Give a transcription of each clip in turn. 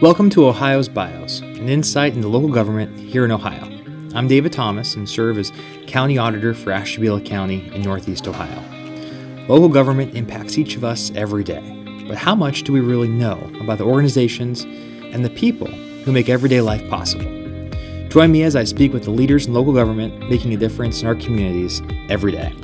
Welcome to Ohio's BIOS, an insight into local government here in Ohio. I'm David Thomas and serve as County Auditor for Ashtabula County in Northeast Ohio. Local government impacts each of us every day, but how much do we really know about the organizations and the people who make everyday life possible? Join me as I speak with the leaders in local government making a difference in our communities every day.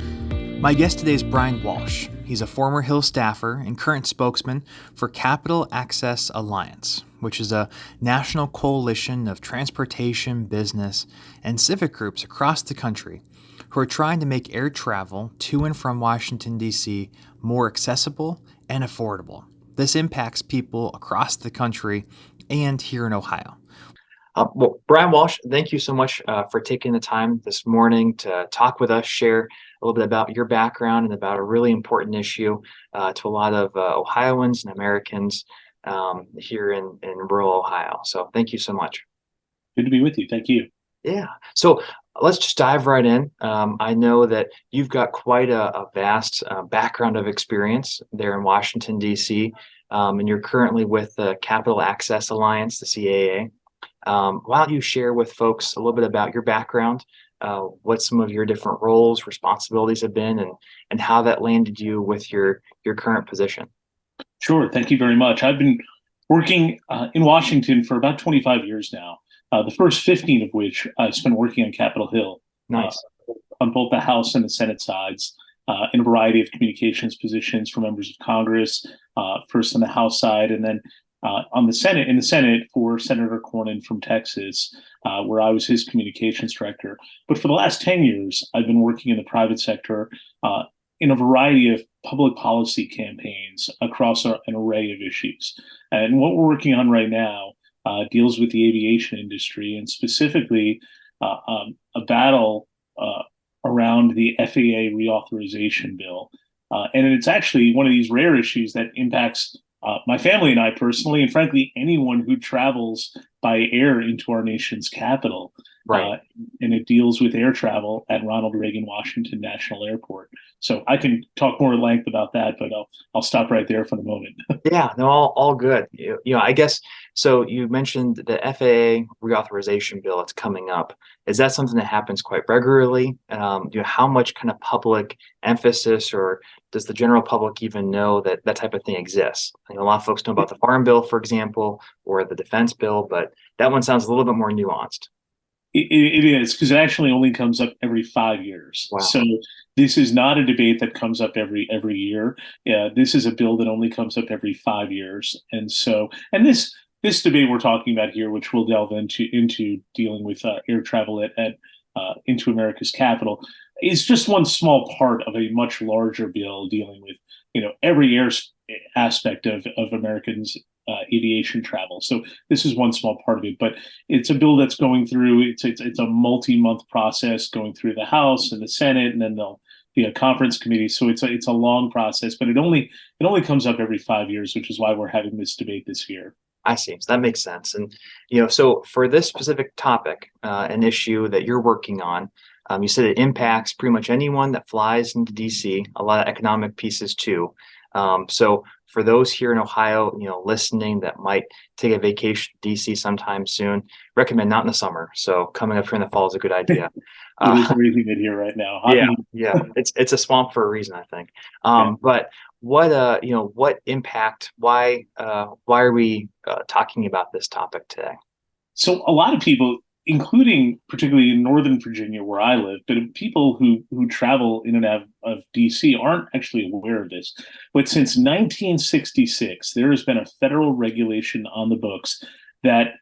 My guest today is Brian Walsh. He's a former Hill staffer and current spokesman for Capital Access Alliance, which is a national coalition of transportation, business, and civic groups across the country who are trying to make air travel to and from Washington, D.C. more accessible and affordable. This impacts people across the country and here in Ohio. Brian Walsh, thank you so much for taking the time this morning to talk with us, share a little bit about your background and about a really important issue to a lot of Ohioans and Americans here in rural Ohio. So thank you so much. Good to be with you. Thank you. Yeah. So let's just dive right in. I know that you've got quite a vast background of experience there in Washington, D.C., and you're currently with the Capital Access Alliance, the CAA. Why don't you share with folks a little bit about your background, what some of your different roles, responsibilities have been, and how that landed you with your current position? Sure. Thank you very much. I've been working in Washington for about 25 years now, the first 15 of which I spent working on Capitol Hill. Nice. On both the House and the Senate sides, in a variety of communications positions for members of Congress, first on the House side, and then in the Senate for Senator Cornyn from Texas, where I was his communications director. But for the last 10 years, I've been working in the private sector in a variety of public policy campaigns across an array of issues. And what we're working on right now deals with the aviation industry, and specifically a battle around the FAA Reauthorization Bill. And it's actually one of these rare issues that impacts my family and I personally, and frankly, anyone who travels by air into our nation's capital. Right. And it deals with air travel at Ronald Reagan Washington National Airport. So I can talk more at length about that, but I'll stop right there for the moment. Yeah, no, all good. I guess, so you mentioned the FAA Reauthorization Bill that's coming up. Is that something that happens quite regularly? How much kind of public emphasis, or does the general public even know that that type of thing exists? A lot of folks know about the Farm Bill, for example, or the Defense Bill, but that one sounds a little bit more nuanced. It is, because it actually only comes up every 5 years. Wow. So this is not a debate that comes up every year. This is a bill that only comes up every 5 years. And this debate we're talking about here, which we'll delve into dealing with air travel into America's capital, is just one small part of a much larger bill dealing with every air aspect of Americans' aviation travel. So this is one small part of it, but it's a bill that's going through. It's a multi-month process going through the House and the Senate, and then there'll be a conference committee. So it's a long process, but it only comes up every 5 years, which is why we're having this debate this year. I see. So that makes sense. And so for this specific topic, an issue that you're working on, you said it impacts pretty much anyone that flies into DC. A lot of economic pieces too. So for those here in Ohio, listening that might take a vacation to DC sometime soon, recommend not in the summer. So coming up here in the fall is a good idea. It is freezing in here right now. Yeah. It's a swamp for a reason, I think. But what impact? Why are we talking about this topic today? So a lot of people, including particularly in Northern Virginia where I live, but people who travel in and out of DC aren't actually aware of this. But since 1966, there has been a federal regulation on the books that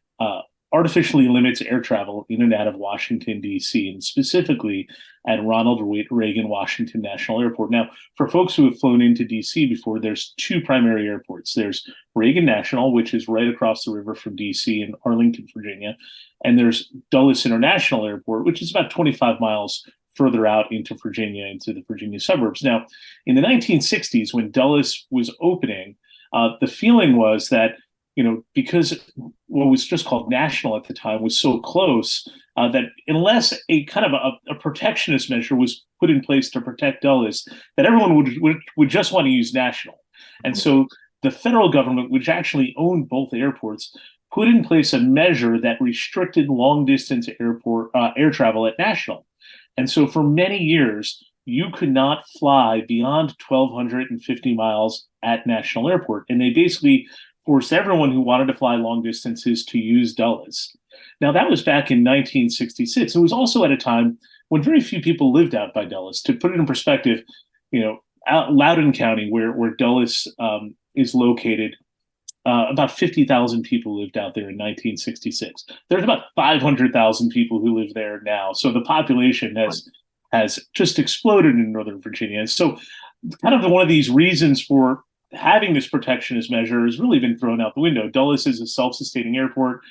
artificially limits air travel in and out of Washington, D.C., and specifically at Ronald Reagan Washington National Airport. Now, for folks who have flown into D.C. before, there's two primary airports. There's Reagan National, which is right across the river from D.C. in Arlington, Virginia, and there's Dulles International Airport, which is about 25 miles further out into Virginia, into the Virginia suburbs. Now, in the 1960s, when Dulles was opening, the feeling was that because what was just called national at the time was so close, that unless a kind of a protectionist measure was put in place to protect Dulles, that everyone would just want to use national. And so the federal government, which actually owned both airports, put in place a measure that restricted long distance air travel at National. And so for many years, you could not fly beyond 1,250 miles at National Airport. And they basically forced everyone who wanted to fly long distances to use Dulles. Now, that was back in 1966. It was also at a time when very few people lived out by Dulles. To put it in perspective, Loudoun County, where Dulles is located, about 50,000 people lived out there in 1966. There's about 500,000 people who live there now. So the population has just exploded in Northern Virginia. And so kind of one of these reasons for having this protectionist measure has really been thrown out the window. Dulles is a self-sustaining airport.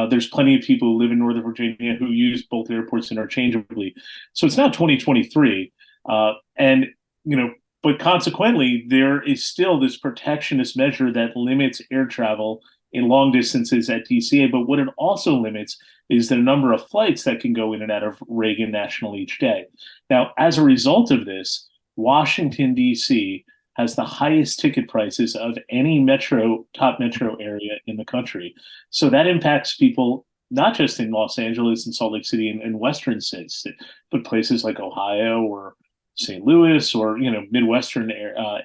There's plenty of people who live in Northern Virginia who use both airports interchangeably. So it's now 2023. But consequently, there is still this protectionist measure that limits air travel in long distances at DCA. But what it also limits is the number of flights that can go in and out of Reagan National each day. Now, as a result of this, Washington, D.C. has the highest ticket prices of any top metro area in the country. So that impacts people not just in Los Angeles and Salt Lake City and western states, but places like Ohio or St. Louis or Midwestern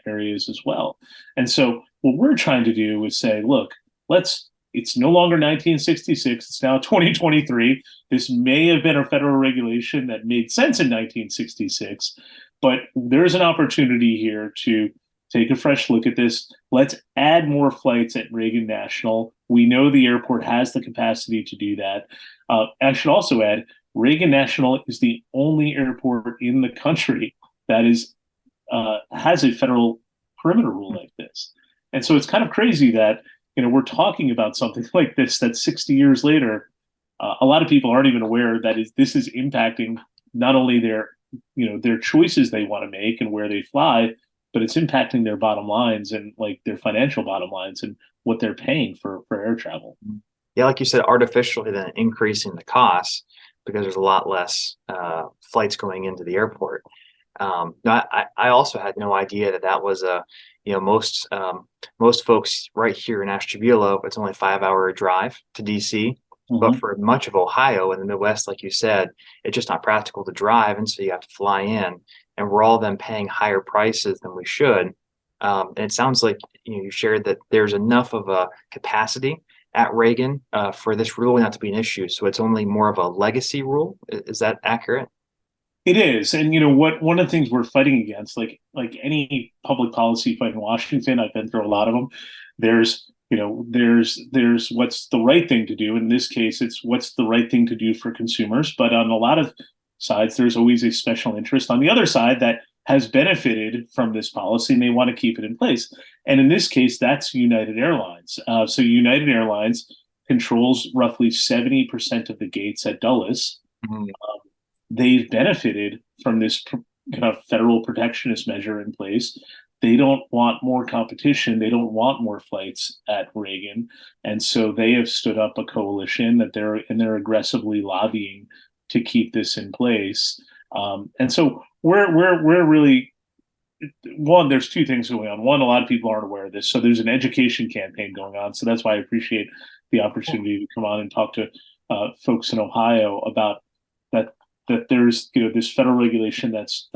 areas as well. And so what we're trying to do is say, look, it's no longer 1966, it's now 2023. This may have been a federal regulation that made sense in 1966, but there's an opportunity here to take a fresh look at this. Let's add more flights at Reagan National. We know the airport has the capacity to do that. I should also add, Reagan National is the only airport in the country that has a federal perimeter rule like this. And so it's kind of crazy that we're talking about something like this that 60 years later, a lot of people aren't even aware that this is impacting not only their choices they want to make and where they fly, but it's impacting their bottom lines and like their financial bottom lines and what they're paying for air travel. Yeah, like you said, artificially then increasing the costs because there's a lot less flights going into the airport. I also had no idea that was most folks right here in Ashtabula, it's only a 5-hour drive to DC. Mm-hmm. But for much of Ohio and the Midwest, like you said, it's just not practical to drive. And so you have to fly in, and we're all then paying higher prices than we should. And it sounds like you shared that there's enough of a capacity at Reagan for this rule not to be an issue. So it's only more of a legacy rule. Is that accurate? It is. And one of the things we're fighting against, like any public policy fight in Washington, I've been through a lot of them. There's what's the right thing to do. In this case, it's what's the right thing to do for consumers. But on a lot of sides, there's always a special interest on the other side that has benefited from this policy and they want to keep it in place. And in this case, that's United Airlines. So United Airlines controls roughly 70% of the gates at Dulles. Mm-hmm. They've benefited from this kind of federal protectionist measure in place. They don't want more competition. They don't want more flights at Reagan. And so they have stood up a coalition that they're aggressively lobbying to keep this in place. And so we're really, one, there's two things going on. One, a lot of people aren't aware of this. So there's an education campaign going on. So that's why I appreciate the opportunity to come on and talk to folks in Ohio about that there's this federal regulation that's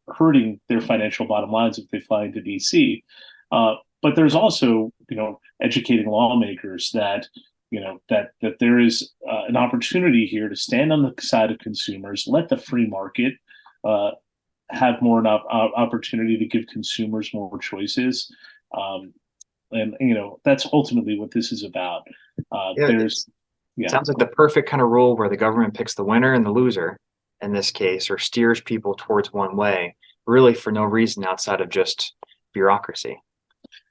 hurting their financial bottom lines if they fly into DC. But there's also educating lawmakers that there is an opportunity here to stand on the side of consumers, let the free market have more opportunity to give consumers more choices. And that's ultimately what this is about. Sounds like the perfect kind of rule where the government picks the winner and the loser in this case, or steers people towards one way, really for no reason outside of just bureaucracy.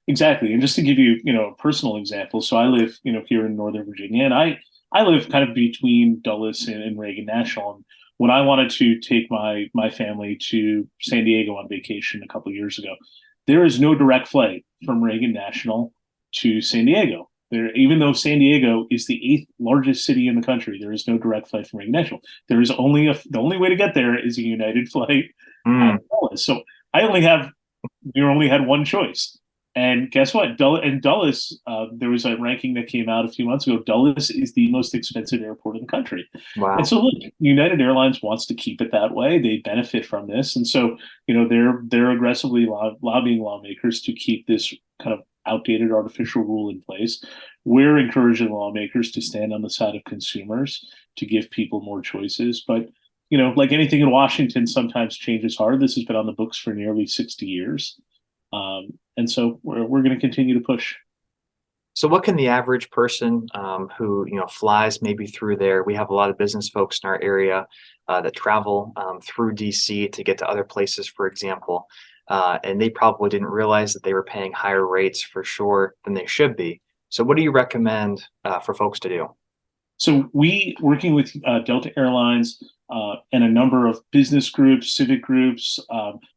Exactly. And just to give you, a personal example. So I live, here in Northern Virginia, and I live kind of between Dulles and Reagan National. And when I wanted to take my family to San Diego on vacation a couple of years ago, there is no direct flight from Reagan National to San Diego. Even though San Diego is the 8th largest city in the country, there is no direct flight from Reagan National. There is the only way to get there is a United flight. So we only had one choice. And guess what? Dulles, there was a ranking that came out a few months ago. Dulles is the most expensive airport in the country. And Wow. so, look, United Airlines wants to keep it that way. They benefit from this, and so they're aggressively lobbying lawmakers to keep this kind of outdated artificial rule in place. We're encouraging lawmakers to stand on the side of consumers to give people more choices, but like anything in Washington, sometimes change is hard. This has been on the books for nearly 60 years. And so we're going to continue to push. So what can the average person who flies maybe through there? We have a lot of business folks in our area that travel through DC to get to other places, for example, and they probably didn't realize that they were paying higher rates for sure than they should be. So what do you recommend for folks to do? So working with Delta Airlines and a number of business groups, civic groups,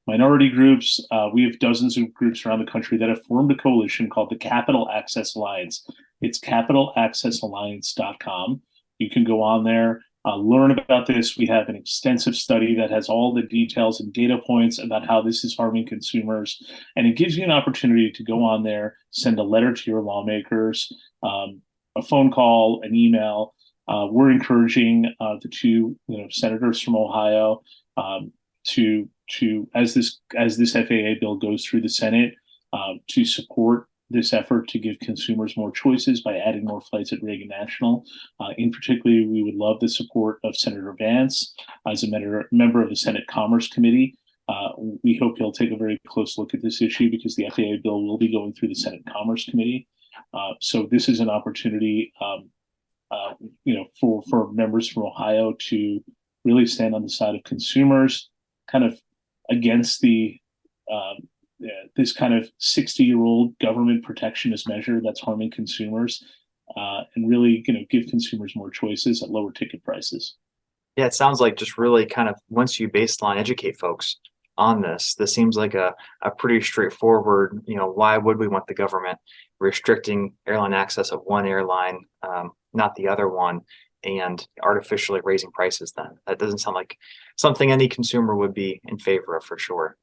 minority groups, we have dozens of groups around the country that have formed a coalition called the Capital Access Alliance. It's capitalaccessalliance.com. You can go on there, learn about this. We have an extensive study that has all the details and data points about how this is harming consumers. And it gives you an opportunity to go on there, send a letter to your lawmakers, a phone call, an email. We're encouraging the two senators from Ohio to as this FAA bill goes through the Senate to support this effort to give consumers more choices by adding more flights at Reagan National. In particular, we would love the support of Senator Vance as a member of the Senate Commerce Committee. We hope he'll take a very close look at this issue because the FAA bill will be going through the Senate Commerce Committee. So this is an opportunity, for members from Ohio to really stand on the side of consumers, kind of against this kind of 60-year-old government protectionist measure that's harming consumers, and really give consumers more choices at lower ticket prices. Yeah, it sounds like just really kind of once you baseline educate folks on this, this seems like a pretty straightforward, why would we want the government restricting airline access of one airline, not the other one, and artificially raising prices then? That doesn't sound like something any consumer would be in favor of for sure.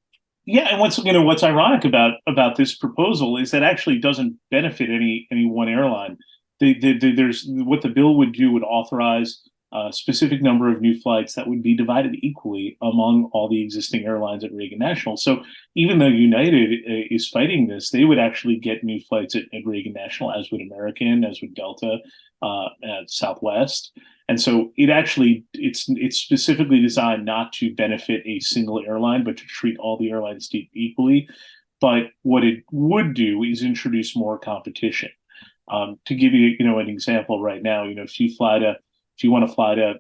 Yeah, and what's ironic about this proposal is that actually doesn't benefit any one airline. There's what the bill would do would authorize a specific number of new flights that would be divided equally among all the existing airlines at Reagan National. So even though United is fighting this, they would actually get new flights at Reagan National, as would American, as would Delta, at Southwest. And so it's specifically designed not to benefit a single airline, but to treat all the airlines equally. But what it would do is introduce more competition. To give you an example right now, if you want to fly to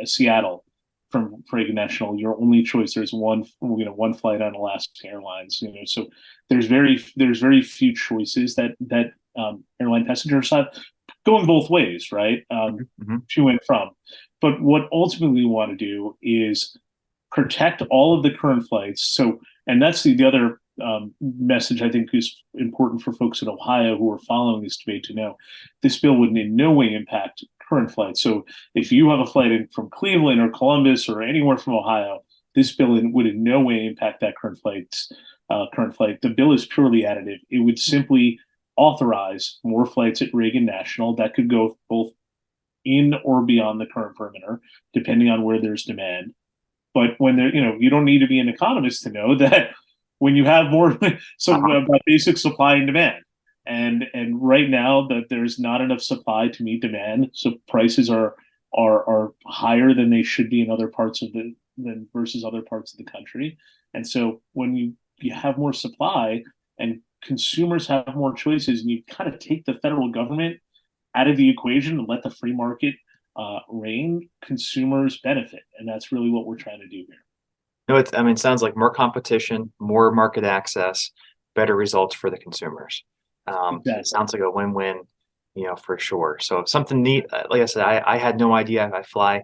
Seattle from Reagan National, your only choice, there's one flight on Alaska Airlines. So there's very few choices that airline passengers have, going both ways, right? To and from. But what ultimately we want to do is protect all of the current flights. So, and that's the other message I think is important for folks in Ohio who are following this debate to know. This bill would in no way impact current flights. So if you have a flight from Cleveland or Columbus or anywhere from Ohio, this bill would in no way impact that current flight. The bill is purely additive. It would simply authorize more flights at Reagan National that could go both in or beyond the current perimeter, depending on where there's demand. But when you don't need to be an economist to know that when you have more, about basic supply and demand, and right now that there's not enough supply to meet demand, so prices are higher than they should be in other parts versus other parts of the country. And so when you have more supply and consumers have more choices, and you kind of take the federal government out of the equation and let the free market reign, consumers benefit, and that's really what we're trying to do here. No, it sounds like more competition, more market access, better results for the consumers. Exactly. It sounds like a win-win, for sure. So something neat. Like I said, I had no idea. I fly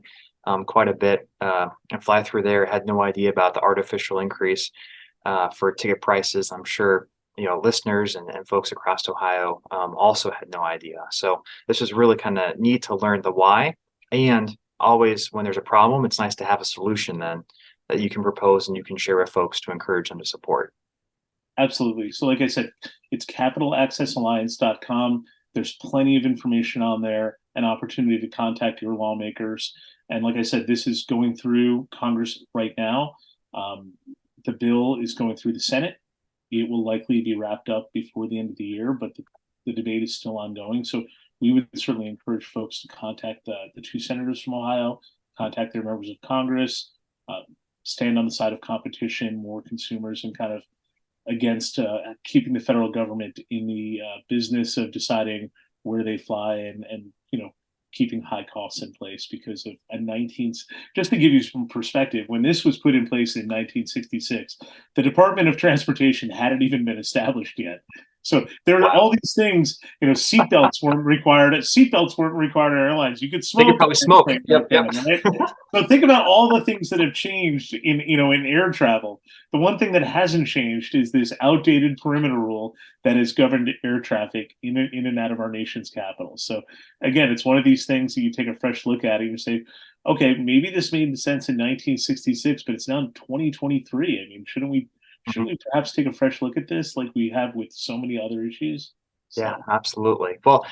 quite a bit and fly through there. Had no idea about the artificial increase for ticket prices. I'm sure listeners and folks across Ohio also had no idea. So this is really kind of neat to learn the why. And always when there's a problem, it's nice to have a solution then that you can propose and you can share with folks to encourage them to support. Absolutely. So like I said, it's capitalaccessalliance.com. There's plenty of information on there, an opportunity to contact your lawmakers. And like I said, this is going through Congress right now. Um, the bill is going through the Senate. It will likely be wrapped up before the end of the year, but the debate is still ongoing. So we would certainly encourage folks to contact the two senators from Ohio, contact their members of Congress, stand on the side of competition, more consumers, and kind of against keeping the federal government in the business of deciding where they fly and keeping high costs in place because of a 19 just to give you some perspective, when this was put in place in 1966, the Department of Transportation hadn't even been established yet. So there are all these things, seatbelts weren't required. Seatbelts weren't required on airlines. You could smoke. They could probably smoke. Yep. Right? So think about all the things that have changed in air travel. The one thing that hasn't changed is this outdated perimeter rule that has governed air traffic in and out of our nation's capital. So again, it's one of these things that you take a fresh look at and you say, okay, maybe this made sense in 1966, but it's now 2023. I mean, shouldn't we perhaps take a fresh look at this like we have with so many other issues? So. Yeah, absolutely. Well,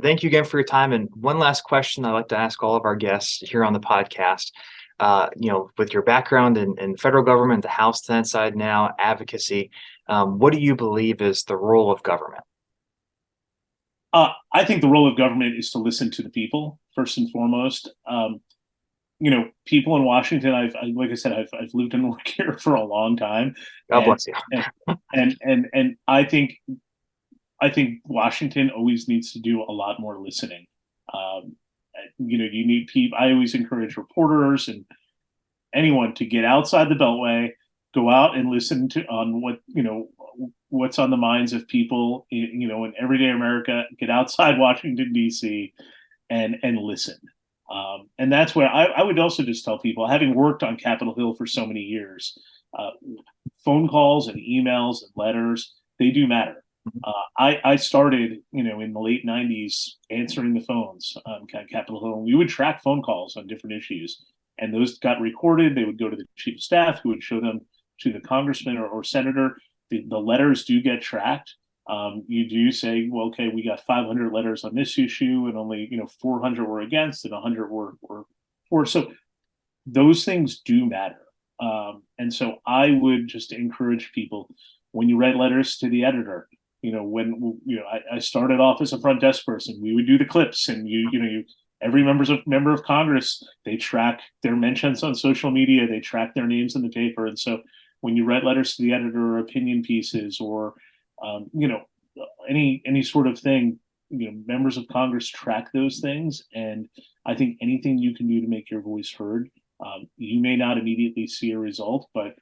thank you again for your time. And one last question I'd like to ask all of our guests here on the podcast. With your background in federal government, the House Senate side now, advocacy, what do you believe is the role of government? I think the role of government is to listen to the people first and foremost. People in Washington. Like I said, I've lived and worked here for a long time. God bless you. And I think Washington always needs to do a lot more listening. You need people. I always encourage reporters and anyone to get outside the Beltway, go out and listen to on what's on the minds of people. In everyday America. Get outside Washington D.C. and listen. And that's where I would also just tell people, having worked on Capitol Hill for so many years, phone calls and emails and letters, they do matter. I started, in the late 90s answering the phones on Capitol Hill, and we would track phone calls on different issues. And those got recorded. They would go to the chief of staff, who would show them to the congressman or senator. The letters do get tracked. You do say, well, okay, we got 500 letters on this issue, and only 400 were against, and 100 were for. So those things do matter. And so I would just encourage people, when you write letters to the editor, I started off as a front desk person. We would do the clips, and every member of Congress, they track their mentions on social media, they track their names in the paper, and so when you write letters to the editor or opinion pieces or any sort of thing, members of Congress track those things, and I think anything you can do to make your voice heard, you may not immediately see a result, but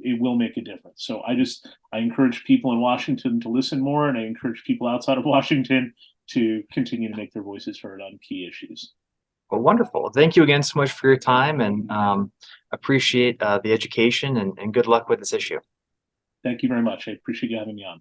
it will make a difference. So I encourage people in Washington to listen more, and I encourage people outside of Washington to continue to make their voices heard on key issues. Well, wonderful. Thank you again so much for your time, and appreciate the education, and good luck with this issue. Thank you very much. I appreciate you having me on.